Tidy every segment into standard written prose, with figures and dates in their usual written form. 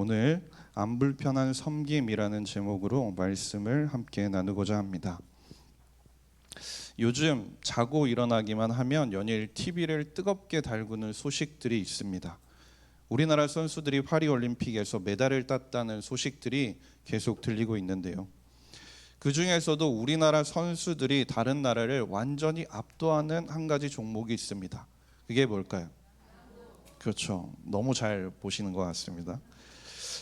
오늘 안 불편한 섬김이라는 제목으로 말씀을 함께 나누고자 합니다. 요즘 자고 일어나기만 하면 연일 TV를 뜨겁게 달구는 소식들이 있습니다. 우리나라 선수들이 파리올림픽에서 메달을 땄다는 소식들이 계속 들리고 있는데요. 그 중에서도 우리나라 선수들이 다른 나라를 완전히 압도하는 한 가지 종목이 있습니다. 그게 뭘까요? 그렇죠. 너무 잘 보시는 것 같습니다.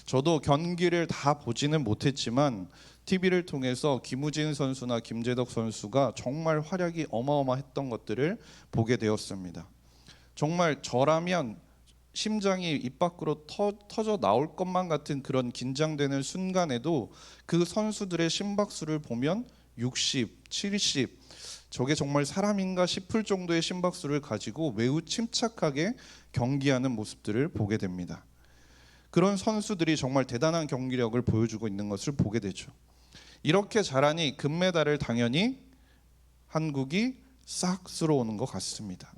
저도 경기를 다 보지는 못했지만 TV를 통해서 김우진 선수나 김재덕 선수가 정말 활약이 어마어마했던 것들을 보게 되었습니다. 정말 저라면 심장이 입 밖으로 터져 나올 것만 같은 그런 긴장되는 순간에도 그 선수들의 심박수를 보면 60, 70, 저게 정말 사람인가 싶을 정도의 심박수를 가지고 매우 침착하게 경기하는 모습들을 보게 됩니다. 그런 선수들이 정말 대단한 경기력을 보여주고 있는 것을 보게 되죠. 이렇게 잘하니 금메달을 당연히 한국이 싹 쓸어오는 것 같습니다.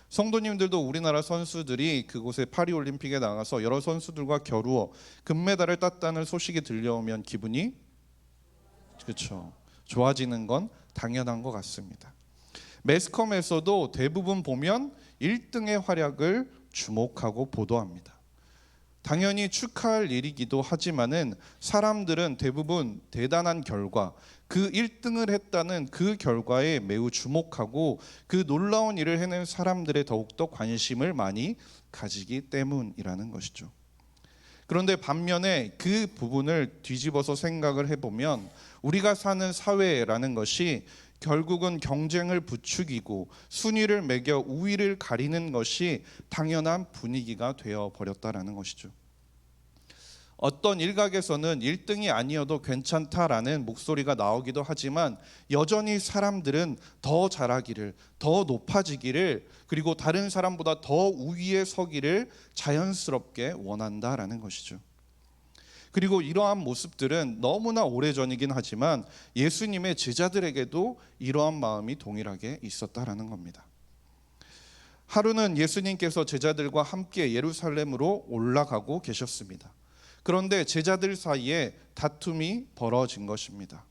성도님들도 우리나라 선수들이 그곳에 파리올림픽에 나가서 여러 선수들과 겨루어 금메달을 땄다는 소식이 들려오면 기분이 그렇죠. 좋아지는 건 당연한 것 같습니다. 매스컴에서도 대부분 보면 1등의 활약을 주목하고 보도합니다. 당연히 축하할 일이기도 하지만은 사람들은 대부분 대단한 결과, 그 1등을 했다는 그 결과에 매우 주목하고 그 놀라운 일을 해낸 사람들에 더욱더 관심을 많이 가지기 때문이라는 것이죠. 그런데 반면에 그 부분을 뒤집어서 생각을 해보면 우리가 사는 사회라는 것이 결국은 경쟁을 부추기고 순위를 매겨 우위를 가리는 것이 당연한 분위기가 되어버렸다라는 것이죠. 어떤 일각에서는 1등이 아니어도 괜찮다라는 목소리가 나오기도 하지만 여전히 사람들은 더 잘하기를, 더 높아지기를, 그리고 다른 사람보다 더 우위에 서기를 자연스럽게 원한다라는 것이죠. 그리고 이러한 모습들은 너무나 오래전이긴 하지만 예수님의 제자들에게도 이러한 마음이 동일하게 있었다라는 겁니다. 하루는 예수님께서 제자들과 함께 예루살렘으로 올라가고 계셨습니다. 그런데 제자들 사이에 다툼이 벌어진 것입니다.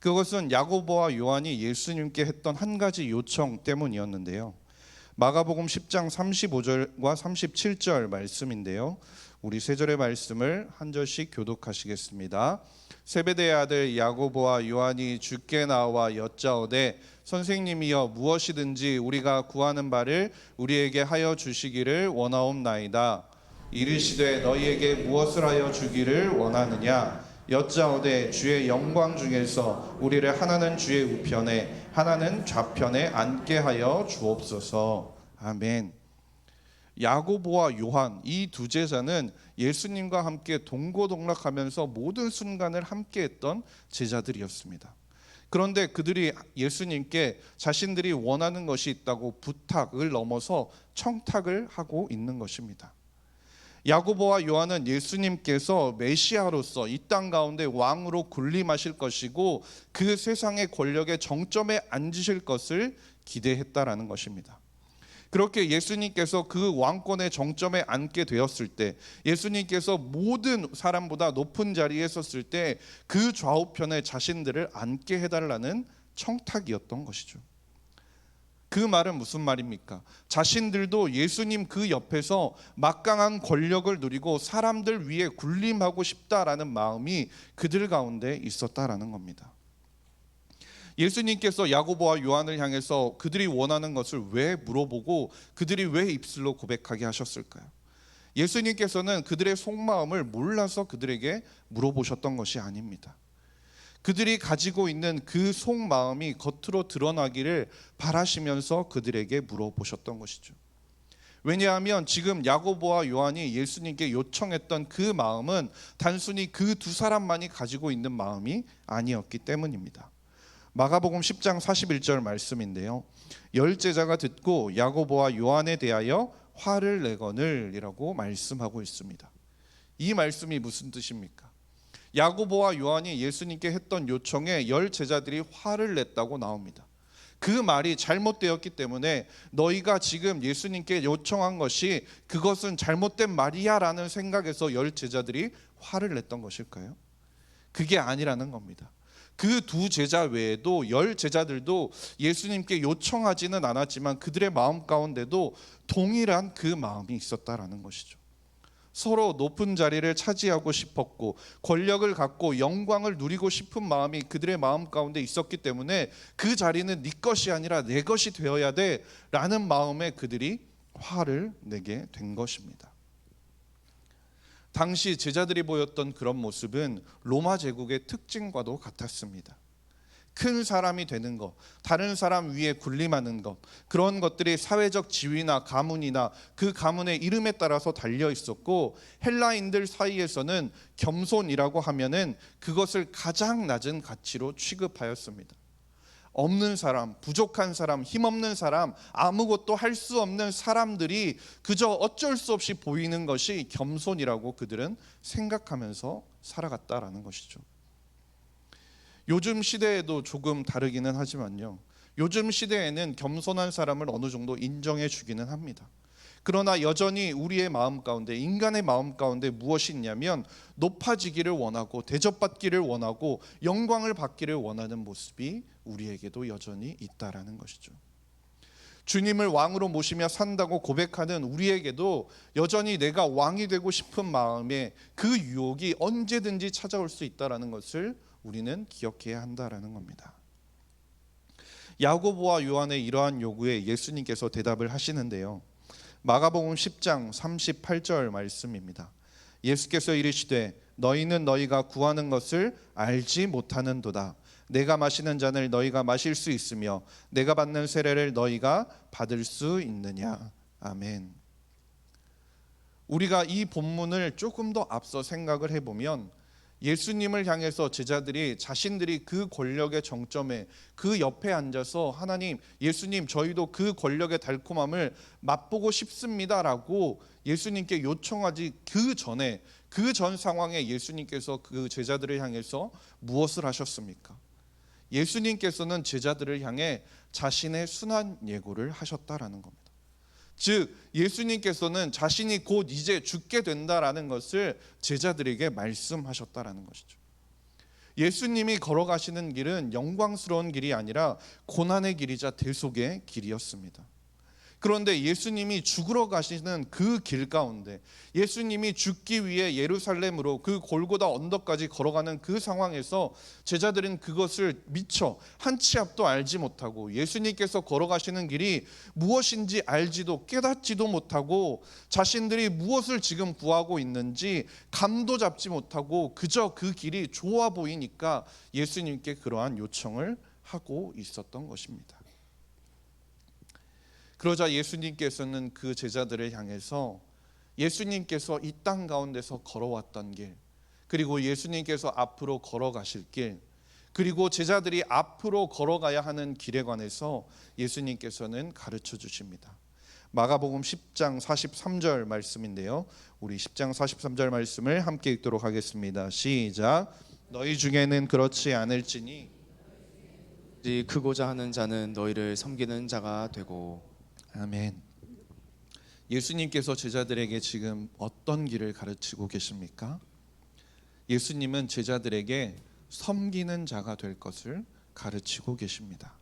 그것은 야고보와 요한이 예수님께 했던 한 가지 요청 때문이었는데요. 마가복음 10장 35절과 37절 말씀인데요. 우리 세 절의 말씀을 한 절씩 교독하시겠습니다. 세베대의 아들 야고보와 요한이 주께 나와 여짜오되 선생님이여 무엇이든지 우리가 구하는 바를 우리에게 하여 주시기를 원하옵나이다. 이르시되 너희에게 무엇을 하여 주기를 원하느냐? 여짜오되 주의 영광 중에서 우리를 하나는 주의 우편에 하나는 좌편에 앉게 하여 주옵소서. 아멘. 야고보와 요한 이 두 제자는 예수님과 함께 동고동락하면서 모든 순간을 함께했던 제자들이었습니다. 그런데 그들이 예수님께 자신들이 원하는 것이 있다고 부탁을 넘어서 청탁을 하고 있는 것입니다. 야고보와 요한은 예수님께서 메시아로서 이 땅 가운데 왕으로 군림하실 것이고 그 세상의 권력의 정점에 앉으실 것을 기대했다라는 것입니다. 그렇게 예수님께서 그 왕권의 정점에 앉게 되었을 때, 예수님께서 모든 사람보다 높은 자리에 섰을 때 그 좌우편에 자신들을 앉게 해달라는 청탁이었던 것이죠. 그 말은 무슨 말입니까? 자신들도 예수님 그 옆에서 막강한 권력을 누리고 사람들 위에 군림하고 싶다라는 마음이 그들 가운데 있었다라는 겁니다. 예수님께서 야고보와 요한을 향해서 그들이 원하는 것을 왜 물어보고 그들이 왜 입술로 고백하게 하셨을까요? 예수님께서는 그들의 속마음을 몰라서 그들에게 물어보셨던 것이 아닙니다. 그들이 가지고 있는 그 속마음이 겉으로 드러나기를 바라시면서 그들에게 물어보셨던 것이죠. 왜냐하면 지금 야고보와 요한이 예수님께 요청했던 그 마음은 단순히 그 두 사람만이 가지고 있는 마음이 아니었기 때문입니다. 마가복음 10장 41절 말씀인데요. 열 제자가 듣고 야고보와 요한에 대하여 화를 내거늘 이라고 말씀하고 있습니다. 이 말씀이 무슨 뜻입니까? 야고보와 요한이 예수님께 했던 요청에 열 제자들이 화를 냈다고 나옵니다. 그 말이 잘못되었기 때문에 너희가 지금 예수님께 요청한 것이 그것은 잘못된 말이야 라는 생각에서 열 제자들이 화를 냈던 것일까요? 그게 아니라는 겁니다. 그 두 제자 외에도 열 제자들도 예수님께 요청하지는 않았지만 그들의 마음 가운데도 동일한 그 마음이 있었다라는 것이죠. 서로 높은 자리를 차지하고 싶었고 권력을 갖고 영광을 누리고 싶은 마음이 그들의 마음 가운데 있었기 때문에 그 자리는 네 것이 아니라 내 것이 되어야 돼 라는 마음에 그들이 화를 내게 된 것입니다. 당시 제자들이 보였던 그런 모습은 로마 제국의 특징과도 같았습니다. 큰 사람이 되는 것, 다른 사람 위에 군림하는 것, 그런 것들이 사회적 지위나 가문이나 그 가문의 이름에 따라서 달려 있었고, 헬라인들 사이에서는 겸손이라고 하면은 그것을 가장 낮은 가치로 취급하였습니다. 없는 사람, 부족한 사람, 힘없는 사람, 아무것도 할 수 없는 사람들이 그저 어쩔 수 없이 보이는 것이 겸손이라고 그들은 생각하면서 살아갔다라는 것이죠. 요즘 시대에도 조금 다르기는 하지만요, 요즘 시대에는 겸손한 사람을 어느 정도 인정해 주기는 합니다. 그러나 여전히 우리의 마음 가운데, 인간의 마음 가운데 무엇이 있냐면 높아지기를 원하고 대접받기를 원하고 영광을 받기를 원하는 모습이 우리에게도 여전히 있다라는 것이죠. 주님을 왕으로 모시며 산다고 고백하는 우리에게도 여전히 내가 왕이 되고 싶은 마음에 그 유혹이 언제든지 찾아올 수 있다라는 것을 우리는 기억해야 한다라는 겁니다. 야고보와 요한의 이러한 요구에 예수님께서 대답을 하시는데요, 마가복음 10장 38절 말씀입니다. 예수께서 이르시되 너희는 너희가 구하는 것을 알지 못하는도다. 내가 마시는 잔을 너희가 마실 수 있으며 내가 받는 세례를 너희가 받을 수 있느냐. 아멘. 우리가 이 본문을 조금 더 앞서 생각을 해보면 예수님을 향해서 제자들이 자신들이 그 권력의 정점에 그 옆에 앉아서 하나님, 예수님, 저희도 그 권력의 달콤함을 맛보고 싶습니다라고 예수님께 요청하지 그 전에, 그 전 상황에 예수님께서 그 제자들을 향해서 무엇을 하셨습니까? 예수님께서는 제자들을 향해 자신의 순환 예고를 하셨다라는 겁니다. 즉 예수님께서는 자신이 곧 이제 죽게 된다라는 것을 제자들에게 말씀하셨다라는 것이죠. 예수님이 걸어가시는 길은 영광스러운 길이 아니라 고난의 길이자 대속의 길이었습니다. 그런데 예수님이 죽으러 가시는 그 길 가운데, 예수님이 죽기 위해 예루살렘으로 그 골고다 언덕까지 걸어가는 그 상황에서 제자들은 그것을 미처 한 치 앞도 알지 못하고 예수님께서 걸어가시는 길이 무엇인지 알지도 깨닫지도 못하고 자신들이 무엇을 지금 구하고 있는지 감도 잡지 못하고 그저 그 길이 좋아 보이니까 예수님께 그러한 요청을 하고 있었던 것입니다. 그러자 예수님께서는 그 제자들을 향해서 예수님께서 이 땅 가운데서 걸어왔던 길, 그리고 예수님께서 앞으로 걸어가실 길, 그리고 제자들이 앞으로 걸어가야 하는 길에 관해서 예수님께서는 가르쳐 주십니다. 마가복음 10장 43절 말씀인데요, 우리 10장 43절 말씀을 함께 읽도록 하겠습니다. 시작. 너희 중에는 그렇지 않을지니 크고자 하는 자는 너희를 섬기는 자가 되고. 아멘. 예수님께서 제자들에게 지금 어떤 길을 가르치고 계십니까? 예수님은 제자들에게 섬기는 자가 될 것을 가르치고 계십니다.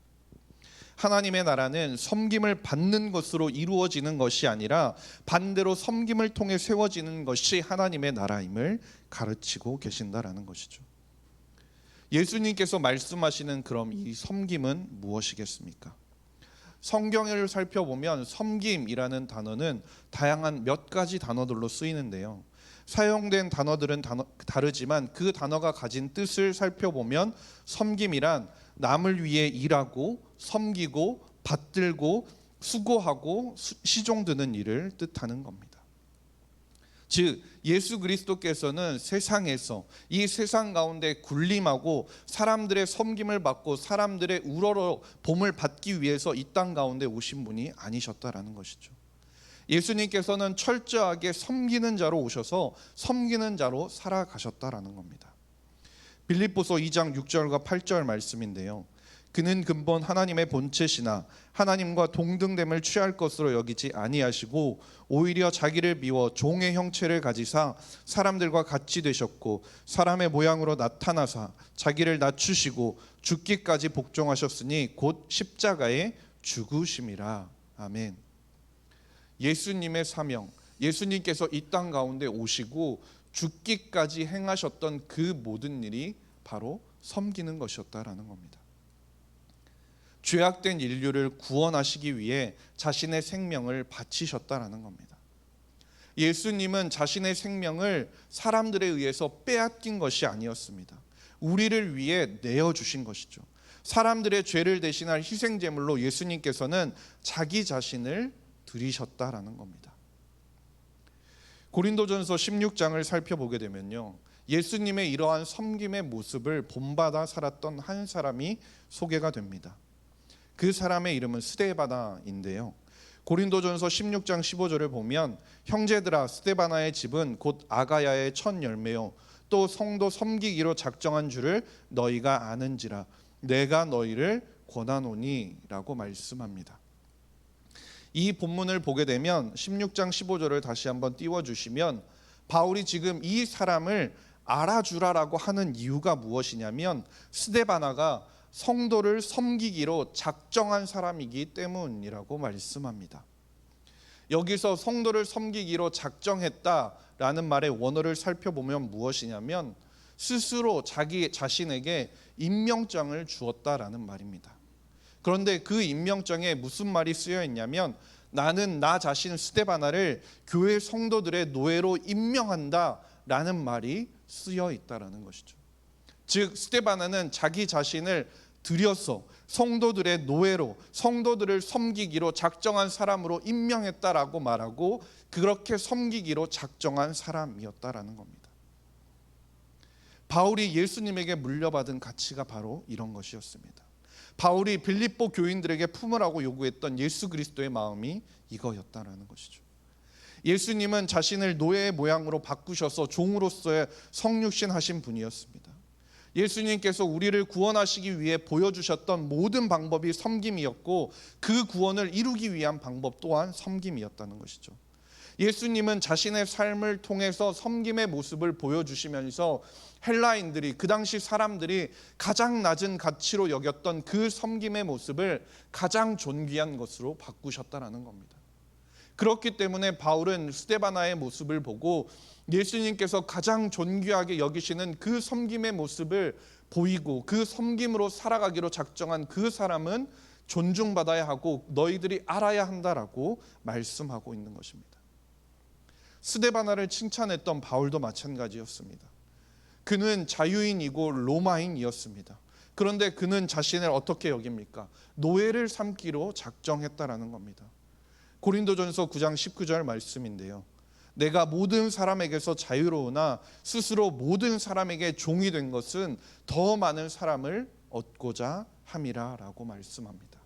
하나님의 나라는 섬김을 받는 것으로 이루어지는 것이 아니라 반대로 섬김을 통해 세워지는 것이 하나님의 나라임을 가르치고 계신다라는 것이죠. 예수님께서 말씀하시는 그럼 이 섬김은 무엇이겠습니까? 성경을 살펴보면 섬김이라는 단어는 다양한 몇 가지 단어들로 쓰이는데요, 사용된 단어들은 다르지만 그 단어가 가진 뜻을 살펴보면 섬김이란 남을 위해 일하고 섬기고 받들고 수고하고 시종드는 일을 뜻하는 겁니다. 즉 예수 그리스도께서는 세상에서, 이 세상 가운데 군림하고 사람들의 섬김을 받고 사람들의 우러러 봄을 받기 위해서 이 땅 가운데 오신 분이 아니셨다라는 것이죠. 예수님께서는 철저하게 섬기는 자로 오셔서 섬기는 자로 살아가셨다라는 겁니다. 빌립보서 2장 6절과 8절 말씀인데요, 그는 근본 하나님의 본체시나 하나님과 동등됨을 취할 것으로 여기지 아니하시고 오히려 자기를 비워 종의 형체를 가지사 사람들과 같이 되셨고 사람의 모양으로 나타나사 자기를 낮추시고 죽기까지 복종하셨으니 곧 십자가에 죽으심이라. 아멘. 예수님의 사명, 예수님께서 이 땅 가운데 오시고 죽기까지 행하셨던 그 모든 일이 바로 섬기는 것이었다라는 겁니다. 죄악된 인류를 구원하시기 위해 자신의 생명을 바치셨다라는 겁니다. 예수님은 자신의 생명을 사람들에 의해서 빼앗긴 것이 아니었습니다. 우리를 위해 내어주신 것이죠. 사람들의 죄를 대신할 희생제물로 예수님께서는 자기 자신을 드리셨다라는 겁니다. 고린도전서 16장을 살펴보게 되면요, 예수님의 이러한 섬김의 모습을 본받아 살았던 한 사람이 소개가 됩니다. 그 사람의 이름은 스데바나인데요, 고린도전서 16장 15절을 보면 형제들아 스데바나의 집은 곧 아가야의 첫 열매요 또 성도 섬기기로 작정한 줄을 너희가 아는지라 내가 너희를 권하노니 라고 말씀합니다. 이 본문을 보게 되면 16장 15절을 다시 한번 띄워주시면 바울이 지금 이 사람을 알아주라라고 하는 이유가 무엇이냐면 스데바나가 성도를 섬기기로 작정한 사람이기 때문이라고 말씀합니다. 여기서 성도를 섬기기로 작정했다라는 말의 원어를 살펴보면 무엇이냐면 스스로 자기 자신에게 임명장을 주었다라는 말입니다. 그런데 그 임명장에 무슨 말이 쓰여 있냐면 나는 나 자신 스데바나를 교회 성도들의 노예로 임명한다라는 말이 쓰여 있다라는 것이죠. 즉 스데바나는 자기 자신을 들여서 성도들의 노예로 성도들을 섬기기로 작정한 사람으로 임명했다라고 말하고 그렇게 섬기기로 작정한 사람이었다라는 겁니다. 바울이 예수님에게 물려받은 가치가 바로 이런 것이었습니다. 바울이 빌립보 교인들에게 품으라고 요구했던 예수 그리스도의 마음이 이거였다라는 것이죠. 예수님은 자신을 노예의 모양으로 바꾸셔서 종으로서의 성육신 하신 분이었습니다. 예수님께서 우리를 구원하시기 위해 보여주셨던 모든 방법이 섬김이었고 그 구원을 이루기 위한 방법 또한 섬김이었다는 것이죠. 예수님은 자신의 삶을 통해서 섬김의 모습을 보여주시면서 헬라인들이 그 당시 사람들이 가장 낮은 가치로 여겼던 그 섬김의 모습을 가장 존귀한 것으로 바꾸셨다라는 겁니다. 그렇기 때문에 바울은 스데바나의 모습을 보고 예수님께서 가장 존귀하게 여기시는 그 섬김의 모습을 보이고 그 섬김으로 살아가기로 작정한 그 사람은 존중받아야 하고 너희들이 알아야 한다라고 말씀하고 있는 것입니다. 스데바나를 칭찬했던 바울도 마찬가지였습니다. 그는 자유인이고 로마인이었습니다. 그런데 그는 자신을 어떻게 여깁니까? 노예를 삼기로 작정했다라는 겁니다. 고린도전서 9장 19절 말씀인데요, 내가 모든 사람에게서 자유로우나 스스로 모든 사람에게 종이 된 것은 더 많은 사람을 얻고자 함이라 라고 말씀합니다.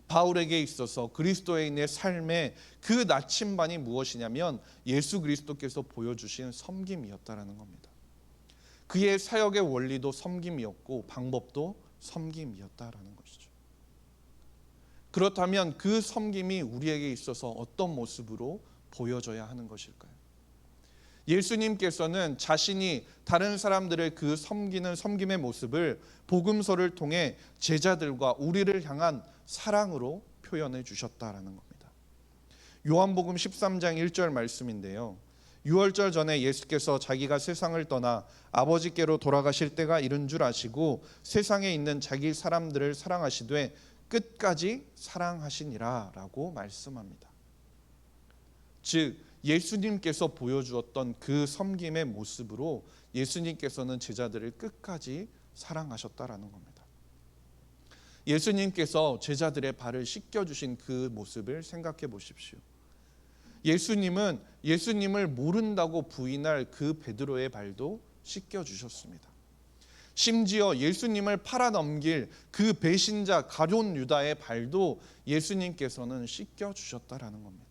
바울에게 있어서 그리스도인의 삶의 그 나침반이 무엇이냐면 예수 그리스도께서 보여주신 섬김이었다라는 겁니다. 그의 사역의 원리도 섬김이었고 방법도 섬김이었다라는 것이죠. 그렇다면 그 섬김이 우리에게 있어서 어떤 모습으로 보여져야 하는 것일까요? 예수님께서는 자신이 다른 사람들의 그 섬기는 섬김의 모습을 복음서를 통해 제자들과 우리를 향한 사랑으로 표현해 주셨다라는 겁니다. 요한복음 13장 1절 말씀인데요, 유월절 전에 예수께서 자기가 세상을 떠나 아버지께로 돌아가실 때가 이른 줄 아시고 세상에 있는 자기 사람들을 사랑하시되 끝까지 사랑하시니라 라고 말씀합니다. 즉 예수님께서 보여주었던 그 섬김의 모습으로 예수님께서는 제자들을 끝까지 사랑하셨다라는 겁니다. 예수님께서 제자들의 발을 씻겨주신 그 모습을 생각해 보십시오. 예수님은 예수님을 모른다고 부인할 그 베드로의 발도 씻겨주셨습니다. 심지어 예수님을 팔아넘길 그 배신자 가룟 유다의 발도 예수님께서는 씻겨주셨다라는 겁니다.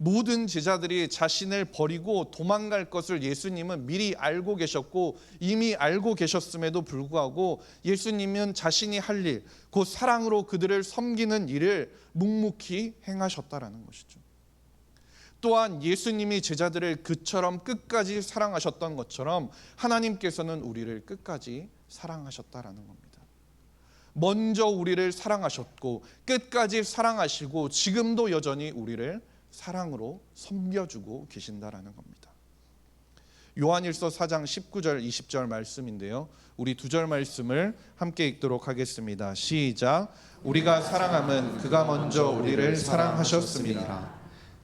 모든 제자들이 자신을 버리고 도망갈 것을 예수님은 미리 알고 계셨고 이미 알고 계셨음에도 불구하고 예수님은 자신이 할 일, 곧 사랑으로 그들을 섬기는 일을 묵묵히 행하셨다라는 것이죠. 또한 예수님이 제자들을 그처럼 끝까지 사랑하셨던 것처럼 하나님께서는 우리를 끝까지 사랑하셨다라는 겁니다. 먼저 우리를 사랑하셨고 끝까지 사랑하시고 지금도 여전히 우리를 사랑으로 섬겨주고 계신다라는 겁니다. 요한일서 4장 19절 20절 말씀인데요. 우리 두 절 말씀을 함께 읽도록 하겠습니다. 시작. 우리가 사랑함은 그가 먼저 우리를 사랑하셨습니다.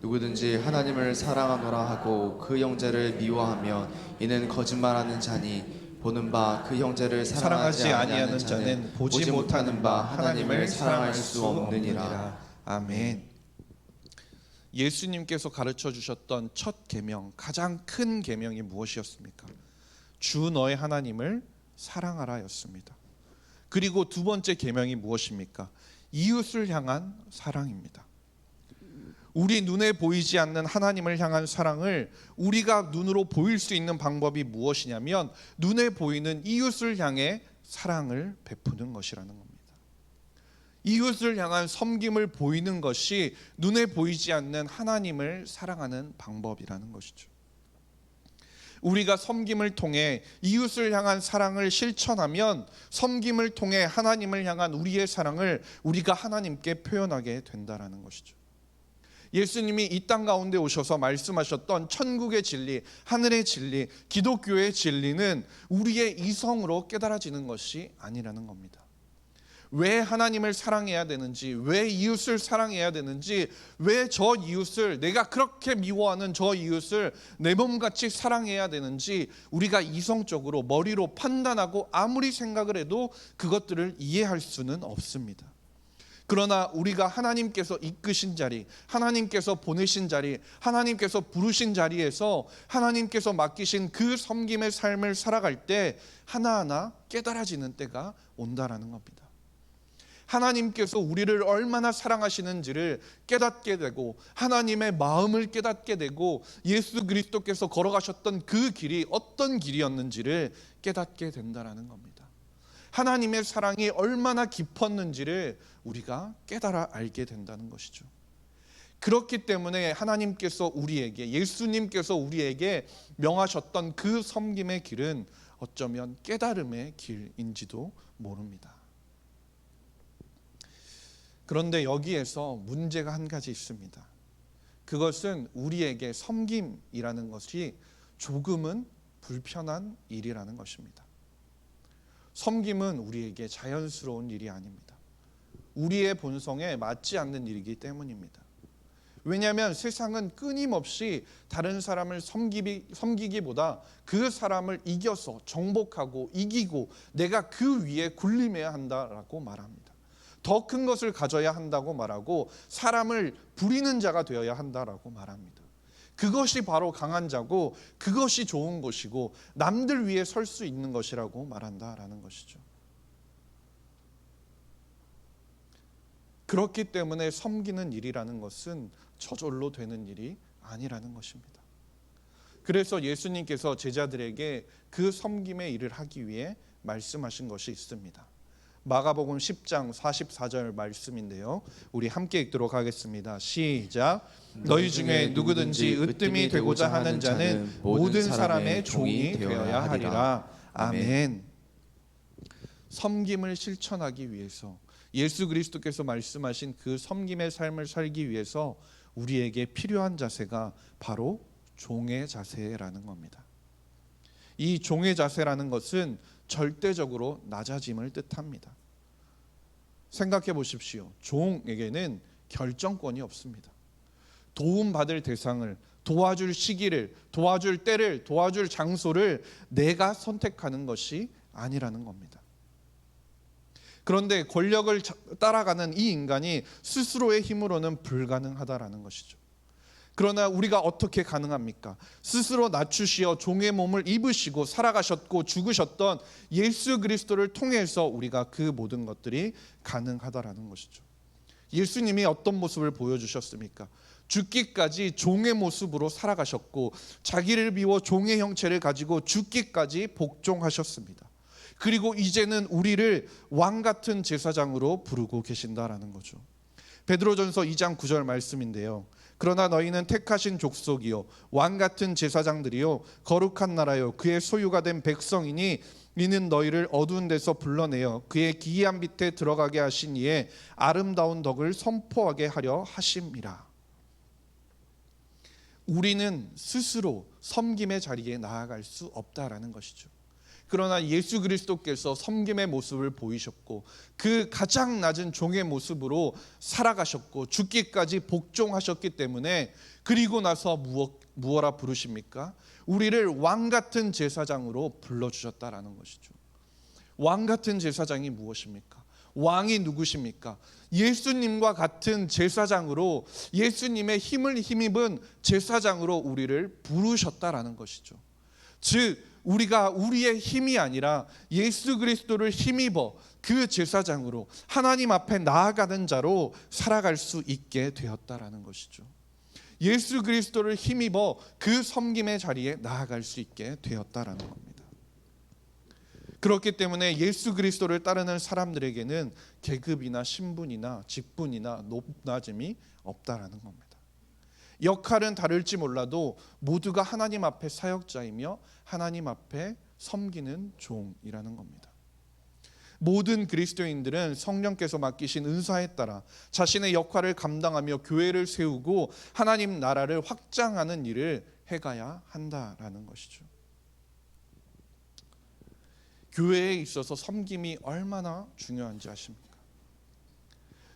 누구든지 하나님을 사랑하노라 하고 그 형제를 미워하면 이는 거짓말하는 자니 보는 바 그 형제를 사랑하지 아니하는 자는 보지 못하는 바 하나님을 사랑할 수 없느니라. 아멘. 예수님께서 가르쳐 주셨던 첫 계명, 가장 큰 계명이 무엇이었습니까? 주 너의 하나님을 사랑하라였습니다. 그리고 두 번째 계명이 무엇입니까? 이웃을 향한 사랑입니다. 우리 눈에 보이지 않는 하나님을 향한 사랑을 우리가 눈으로 보일 수 있는 방법이 무엇이냐면 눈에 보이는 이웃을 향해 사랑을 베푸는 것이라는 겁니다. 이웃을 향한 섬김을 보이는 것이 눈에 보이지 않는 하나님을 사랑하는 방법이라는 것이죠. 우리가 섬김을 통해 이웃을 향한 사랑을 실천하면 섬김을 통해 하나님을 향한 우리의 사랑을 우리가 하나님께 표현하게 된다는 것이죠. 예수님이 이 땅 가운데 오셔서 말씀하셨던 천국의 진리, 하늘의 진리, 기독교의 진리는 우리의 이성으로 깨달아지는 것이 아니라는 겁니다. 왜 하나님을 사랑해야 되는지, 왜 이웃을 사랑해야 되는지, 왜 저 이웃을, 내가 그렇게 미워하는 저 이웃을 내 몸같이 사랑해야 되는지 우리가 이성적으로 머리로 판단하고 아무리 생각을 해도 그것들을 이해할 수는 없습니다. 그러나 우리가 하나님께서 이끄신 자리, 하나님께서 보내신 자리, 하나님께서 부르신 자리에서 하나님께서 맡기신 그 섬김의 삶을 살아갈 때 하나하나 깨달아지는 때가 온다라는 겁니다. 하나님께서 우리를 얼마나 사랑하시는지를 깨닫게 되고 하나님의 마음을 깨닫게 되고 예수 그리스도께서 걸어가셨던 그 길이 어떤 길이었는지를 깨닫게 된다라는 겁니다. 하나님의 사랑이 얼마나 깊었는지를 우리가 깨달아 알게 된다는 것이죠. 그렇기 때문에 하나님께서 우리에게, 예수님께서 우리에게 명하셨던 그 섬김의 길은 어쩌면 깨달음의 길인지도 모릅니다. 그런데 여기에서 문제가 한 가지 있습니다. 그것은 우리에게 섬김이라는 것이 조금은 불편한 일이라는 것입니다. 섬김은 우리에게 자연스러운 일이 아닙니다. 우리의 본성에 맞지 않는 일이기 때문입니다. 왜냐하면 세상은 끊임없이 다른 사람을 섬기기보다 그 사람을 이겨서 정복하고 이기고 내가 그 위에 군림해야 한다라고 말합니다. 더 큰 것을 가져야 한다고 말하고 사람을 부리는 자가 되어야 한다라고 말합니다. 그것이 바로 강한 자고 그것이 좋은 것이고 남들 위에 설 수 있는 것이라고 말한다라는 것이죠. 그렇기 때문에 섬기는 일이라는 것은 저절로 되는 일이 아니라는 것입니다. 그래서 예수님께서 제자들에게 그 섬김의 일을 하기 위해 말씀하신 것이 있습니다. 마가복음 10장 44절 말씀인데요. 우리 함께 읽도록 하겠습니다. 시작. 너희 중에 누구든지 으뜸이 되고자 하는 자는 모든 사람의 종이 되어야 하리라. 아멘. 섬김을 실천하기 위해서 예수 그리스도께서 말씀하신 그 섬김의 삶을 살기 위해서 우리에게 필요한 자세가 바로 종의 자세라는 겁니다. 이 종의 자세라는 것은 절대적으로 낮아짐을 뜻합니다. 생각해 보십시오. 종에게는 결정권이 없습니다. 도움받을 대상을, 도와줄 시기를, 도와줄 때를, 도와줄 장소를 내가 선택하는 것이 아니라는 겁니다. 그런데 권력을 따라가는 이 인간이 스스로의 힘으로는 불가능하다라는 것이죠. 그러나 우리가 어떻게 가능합니까? 스스로 낮추시어 종의 몸을 입으시고 살아가셨고 죽으셨던 예수 그리스도를 통해서 우리가 그 모든 것들이 가능하다라는 것이죠. 예수님이 어떤 모습을 보여주셨습니까? 죽기까지 종의 모습으로 살아가셨고 자기를 비워 종의 형체를 가지고 죽기까지 복종하셨습니다. 그리고 이제는 우리를 왕 같은 제사장으로 부르고 계신다라는 거죠. 베드로전서 2장 9절 말씀인데요. 그러나 너희는 택하신 족속이요 왕 같은 제사장들이요 거룩한 나라요 그의 소유가 된 백성이니 이는 너희를 어두운 데서 불러내어 그의 기이한 빛에 들어가게 하신 이의 아름다운 덕을 선포하게 하려 하심이라. 우리는 스스로 섬김의 자리에 나아갈 수 없다라는 것이죠. 그러나 예수 그리스도께서 섬김의 모습을 보이셨고 그 가장 낮은 종의 모습으로 살아가셨고 죽기까지 복종하셨기 때문에 그리고 나서 무엇라 부르십니까? 우리를 왕 같은 제사장으로 불러주셨다라는 것이죠. 왕 같은 제사장이 무엇입니까? 왕이 누구십니까? 예수님과 같은 제사장으로 예수님의 힘을 힘입은 제사장으로 우리를 부르셨다라는 것이죠. 즉 우리가 우리의 힘이 아니라 예수 그리스도를 힘입어 그 제사장으로 하나님 앞에 나아가는 자로 살아갈 수 있게 되었다라는 것이죠. 예수 그리스도를 힘입어 그 섬김의 자리에 나아갈 수 있게 되었다라는 겁니다. 그렇기 때문에 예수 그리스도를 따르는 사람들에게는 계급이나 신분이나 직분이나 높낮음이 없다라는 겁니다. 역할은 다를지 몰라도 모두가 하나님 앞에 사역자이며 하나님 앞에 섬기는 종이라는 겁니다. 모든 그리스도인들은 성령께서 맡기신 은사에 따라 자신의 역할을 감당하며 교회를 세우고 하나님 나라를 확장하는 일을 해가야 한다라는 것이죠. 교회에 있어서 섬김이 얼마나 중요한지 아십니까?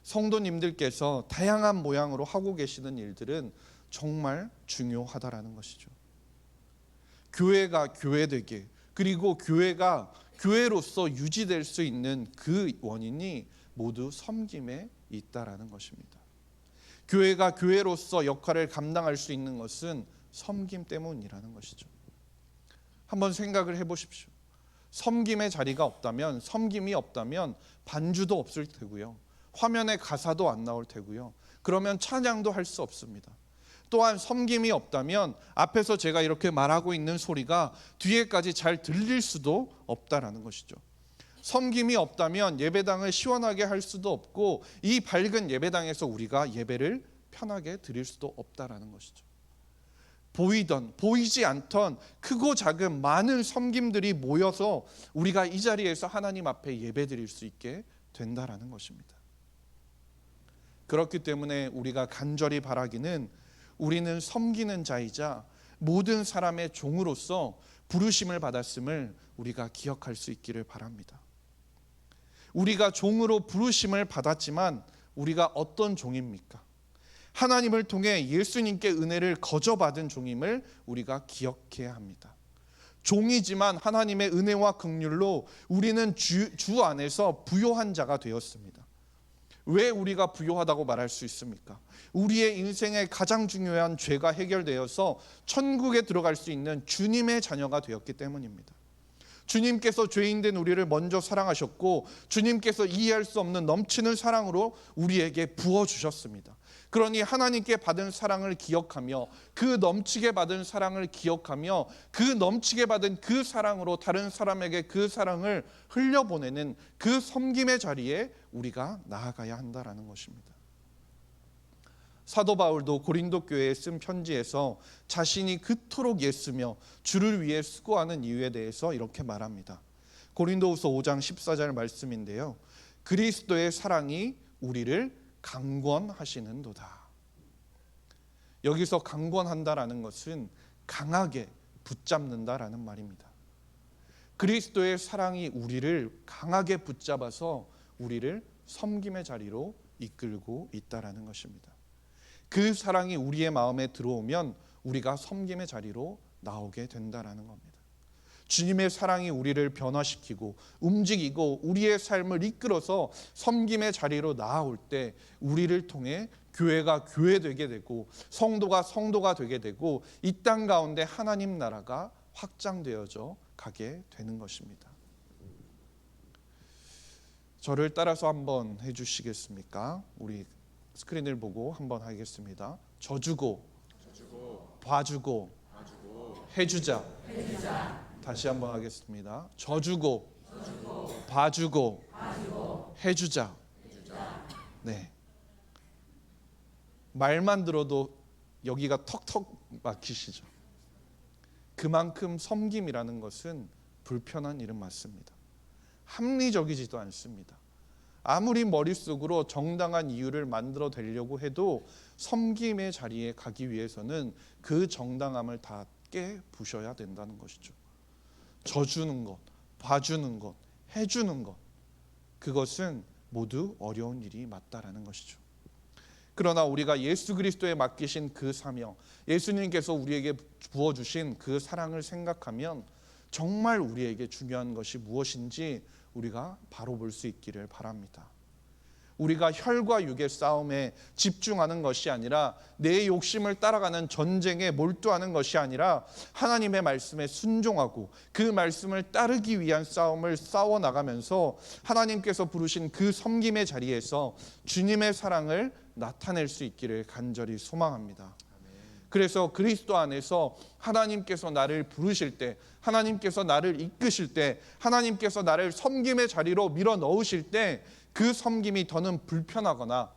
성도님들께서 다양한 모양으로 하고 계시는 일들은 정말 중요하다라는 것이죠. 교회가 교회되게 그리고 교회가 교회로서 유지될 수 있는 그 원인이 모두 섬김에 있다라는 것입니다. 교회가 교회로서 역할을 감당할 수 있는 것은 섬김 때문이라는 것이죠. 한번 생각을 해보십시오. 섬김의 자리가 없다면, 섬김이 없다면 반주도 없을 테고요, 화면에 가사도 안 나올 테고요, 그러면 찬양도 할 수 없습니다. 또한 섬김이 없다면 앞에서 제가 이렇게 말하고 있는 소리가 뒤에까지 잘 들릴 수도 없다라는 것이죠. 섬김이 없다면 예배당을 시원하게 할 수도 없고 이 밝은 예배당에서 우리가 예배를 편하게 드릴 수도 없다라는 것이죠. 보이던 보이지 않던 크고 작은 많은 섬김들이 모여서 우리가 이 자리에서 하나님 앞에 예배 드릴 수 있게 된다라는 것입니다. 그렇기 때문에 우리가 간절히 바라기는 우리는 섬기는 자이자 모든 사람의 종으로서 부르심을 받았음을 우리가 기억할 수 있기를 바랍니다. 우리가 종으로 부르심을 받았지만 우리가 어떤 종입니까? 하나님을 통해 예수님께 은혜를 거저받은 종임을 우리가 기억해야 합니다. 종이지만 하나님의 은혜와 긍휼로 우리는 주 안에서 부요한 자가 되었습니다. 왜 우리가 부요하다고 말할 수 있습니까? 우리의 인생의 가장 중요한 죄가 해결되어서 천국에 들어갈 수 있는 주님의 자녀가 되었기 때문입니다. 주님께서 죄인된 우리를 먼저 사랑하셨고 주님께서 이해할 수 없는 넘치는 사랑으로 우리에게 부어주셨습니다. 그러니 하나님께 받은 사랑을 기억하며 그 넘치게 받은 사랑을 기억하며 그 넘치게 받은 그 사랑으로 다른 사람에게 그 사랑을 흘려보내는 그 섬김의 자리에 우리가 나아가야 한다라는 것입니다. 사도 바울도 고린도 교회에 쓴 편지에서 자신이 그토록 애쓰며 주를 위해 수고하는 이유에 대해서 이렇게 말합니다. 고린도후서 5장 14절 말씀인데요. 그리스도의 사랑이 우리를 강권하시는도다. 여기서 강권한다라는 것은 강하게 붙잡는다라는 말입니다. 그리스도의 사랑이 우리를 강하게 붙잡아서 우리를 섬김의 자리로 이끌고 있다라는 것입니다. 그 사랑이 우리의 마음에 들어오면 우리가 섬김의 자리로 나오게 된다라는 겁니다. 주님의 사랑이 우리를 변화시키고 움직이고 우리의 삶을 이끌어서 섬김의 자리로 나아올 때 우리를 통해 교회가 교회되게 되고 성도가 성도가 되게 되고 이 땅 가운데 하나님 나라가 확장되어져 가게 되는 것입니다. 저를 따라서 한번 해주시겠습니까? 우리 스크린을 보고 한번 하겠습니다. 져주고 봐주고 해주자. 다시 한번 하겠습니다. 져주고 봐주고 해주자. 네. 말만 들어도 여기가 턱턱 막히시죠. 그만큼 섬김이라는 것은 불편한 일은 맞습니다. 합리적이지도 않습니다. 아무리 머릿속으로 정당한 이유를 만들어 내려고 해도 섬김의 자리에 가기 위해서는 그 정당함을 다 깨부셔야 된다는 것이죠. 져주는 것, 봐주는 것, 해주는 것, 그것은 모두 어려운 일이 맞다라는 것이죠. 그러나 우리가 예수 그리스도에 맡기신 그 사명, 예수님께서 우리에게 부어주신 그 사랑을 생각하면 정말 우리에게 중요한 것이 무엇인지 우리가 바로 볼 수 있기를 바랍니다. 우리가 혈과 육의 싸움에 집중하는 것이 아니라 내 욕심을 따라가는 전쟁에 몰두하는 것이 아니라 하나님의 말씀에 순종하고 그 말씀을 따르기 위한 싸움을 싸워나가면서 하나님께서 부르신 그 섬김의 자리에서 주님의 사랑을 나타낼 수 있기를 간절히 소망합니다. 그래서 그리스도 안에서 하나님께서 나를 부르실 때, 하나님께서 나를 이끄실 때, 하나님께서 나를 섬김의 자리로 밀어 넣으실 때 그 섬김이 더는 불편하거나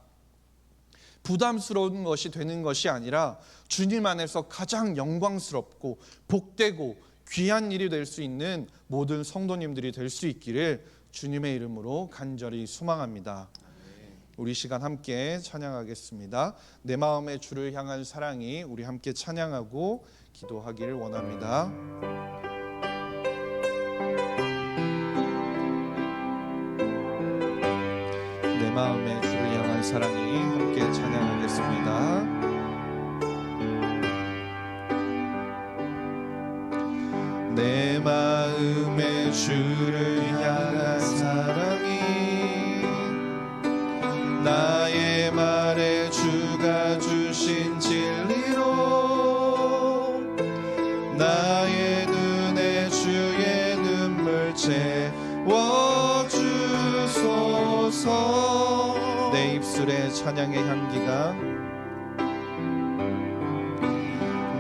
부담스러운 것이 되는 것이 아니라 주님 안에서 가장 영광스럽고 복되고 귀한 일이 될 수 있는 모든 성도님들이 될 수 있기를 주님의 이름으로 간절히 소망합니다. 우리 시간 함께 찬양하겠습니다. 내 마음의 주를 향한 사랑이, 우리 함께 찬양하고 기도하기를 원합니다. 내 마음의 주를 향한 사랑이, 함께 찬양하겠습니다. 내 마음의 주를 향한 사랑이 나의 말에 주가 주신 진리로 나의 눈에 주의 눈물 채워주소서. 내 입술에 찬양의 향기가,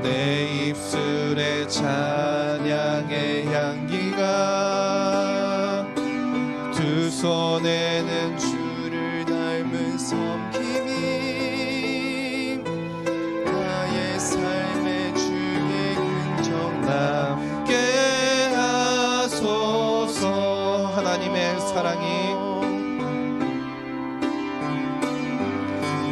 내 입술에 찬양의 향기가, 두 손에는 주를 닮은 섬김이 나의 삶의 주의 긍정 남게 하소서. 하나님의 사랑이,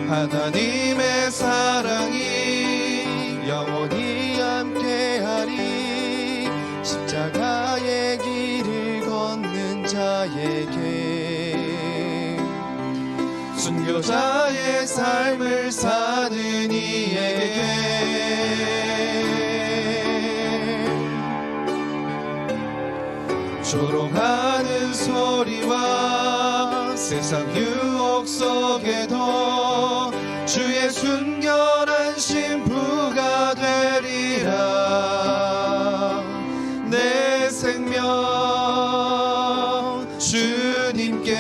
하나님의 사랑이 영원히 함께하리. 십자가의 길을 걷는 자에게, 순교자의 삶을 사는 이에게, 조롱하는 소리와 세상 유혹 속에도 주의 순결한 신부가 되리라. 내 생명 주님께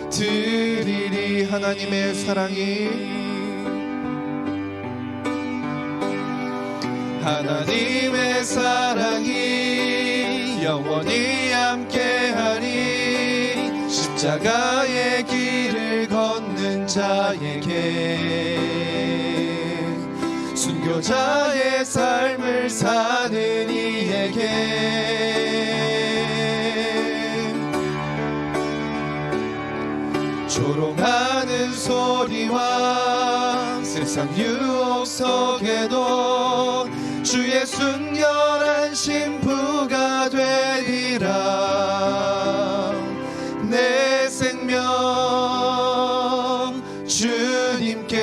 드리리. 하나님의 사랑이, 하나님의 사랑이 영원히 함께하리. 십자가의 길을 걷는 자에게, 순교자의 삶을 사는 이에게, 조롱하는 소리와 세상 유혹 속에도 주의 순결한 신부가 되리라. 내 생명 주님께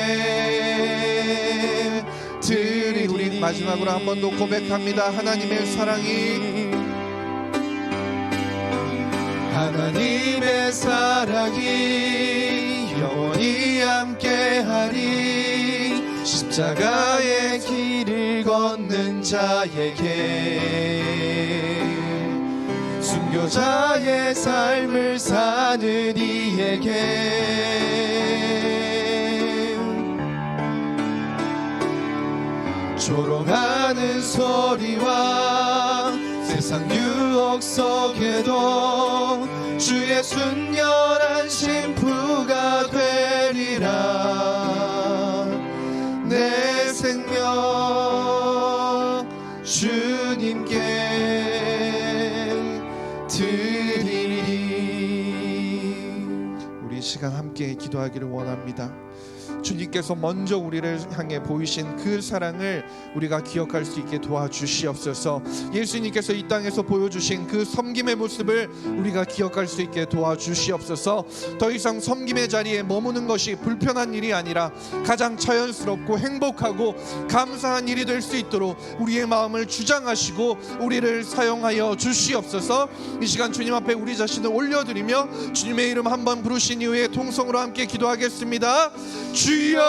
드리리. 우리 마지막으로 한 번 더 고백합니다. 하나님의 사랑이, 하나님의 사랑이 영원히 함께하리. 십자가의 길을 걷는 자에게, 순교자의 삶을 사는 이에게, 조롱하는 소리와 세상 유혹 속에도 주의 순결한 신부가 되리라. 내 생명 주님께 드리리. 우리 이 시간 함께 기도하기를 원합니다. 주님께서 먼저 우리를 향해 보이신 그 사랑을 우리가 기억할 수 있게 도와주시옵소서. 예수님께서 이 땅에서 보여주신 그 섬김의 모습을 우리가 기억할 수 있게 도와주시옵소서. 더 이상 섬김의 자리에 머무는 것이 불편한 일이 아니라 가장 자연스럽고 행복하고 감사한 일이 될 수 있도록 우리의 마음을 주장하시고 우리를 사용하여 주시옵소서. 이 시간 주님 앞에 우리 자신을 올려드리며 주님의 이름 한번 부르신 이후에 통성으로 함께 기도하겠습니다. 주여,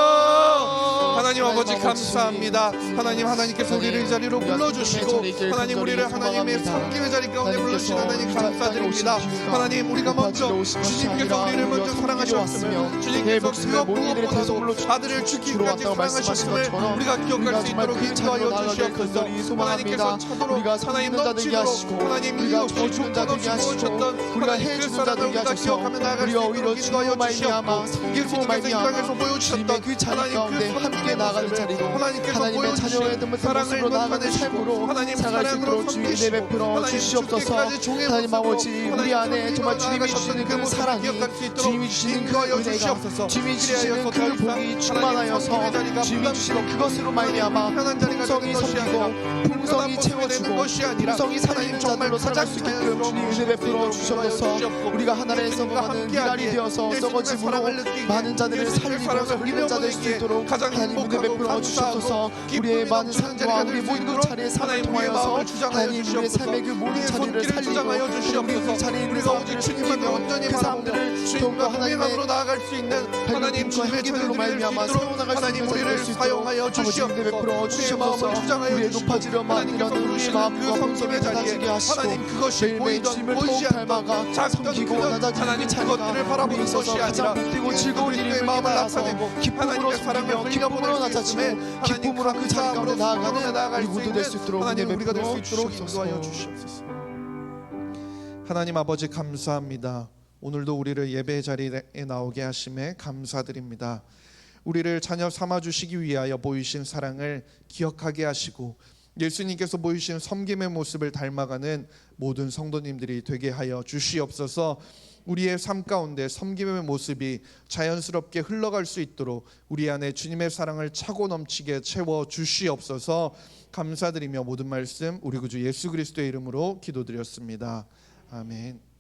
하나님 아버지 감사합니다. 하나님께서 우리를 이 자리로 불러주시고 하나님 우리를 하나님의 섬김의 자리 가운데 불러주신 하나님 감사드립니다. 하나님 우리가 먼저 주님께서 우리를 먼저 사랑하셨으며 주님께서 그 무엇보다도 아들을 죽기까지 사랑하셨음을 우리가 기억할 수 있도록 인도하여 주시옵소서. 하나님께서 차도록 하나님 넘치도록 하나님 이웃 죽는 자 되게 하시고 우리가 해주는 자 되게 하소서. 우리가 오히려 주님으로 말미암아 예수님께서 이 땅에서 보여주셨던 그 자리 가운데 함께 나가는 자리로 하나님의 자녀의 모습으로 나아가는 삶으로 살아갈 수 있도록 주님이 내베풀어 주시옵소서. 하나님 아버지 우리 안에 정말 주님이 주시는 그 사랑이 주님이 주시는 그 은혜가 주님이 주시는 그 복이 충만하여서 주님이 주시는 그것으로 말미암아 풍성이 섬기고 풍성이 채워주고 풍성이 살아있는 자들로 살아갈 수 있게끔 주님 은혜 베풀어 주셔서 우리가 하나님의 성공하는 미랄이 되어서 썩어짐으로 많은 자들을 살리고 섬기는 자 될 수 있도록 하나님 은혜 베풀어 주셔서 우리의 많은 삶과 우리 모든 자리의 삶을 통하여서 하나님 우리의 삶의 그 모든 자리를 살리고 우리 그 자리에 있는 사람들을 지키며 그 사람들을 더욱더 하나님으로 나아갈 수 있는 하나님 주님의 자녀로 말미암아 세워나갈 수 있는 자들 될 수 있도록 아버지 은혜 베풀어 주셔서 우리의 높아지려 만드는 우리의 마음과 성성에 다지게 하시고 매일매일 주님을 더욱 닮아가 섬기고 낮아지는 자리가 우리 있어서 가장 복되고 즐거운 일임을 깨달아서 기쁨으로 섬기며 기쁨으로 낮아지고 기쁨으로 그 자리 가운데 나아가는 우리 모두 될 수 있도록 은혜 베풀어 주시옵소서. 하나님 아버지 감사합니다. 오늘도 우리를 예배 자리에 나오게 하심에 감사드립니다. 우리를 자녀 삼아 주시기 위하여 보이신 사랑을 기억하게 하시고 예수님께서 보이신 섬김의 모습을 닮아가는 모든 성도님들이 되게 하여 주시옵소서. 우리의 삶 가운데 섬김의 모습이 자연스럽게 흘러갈 수 있도록 우리 안에 주님의 사랑을 차고 넘치게 채워 주시옵소서. 감사드리며 모든 말씀 우리 구주 예수 그리스도의 이름으로 기도드렸습니다. 아멘.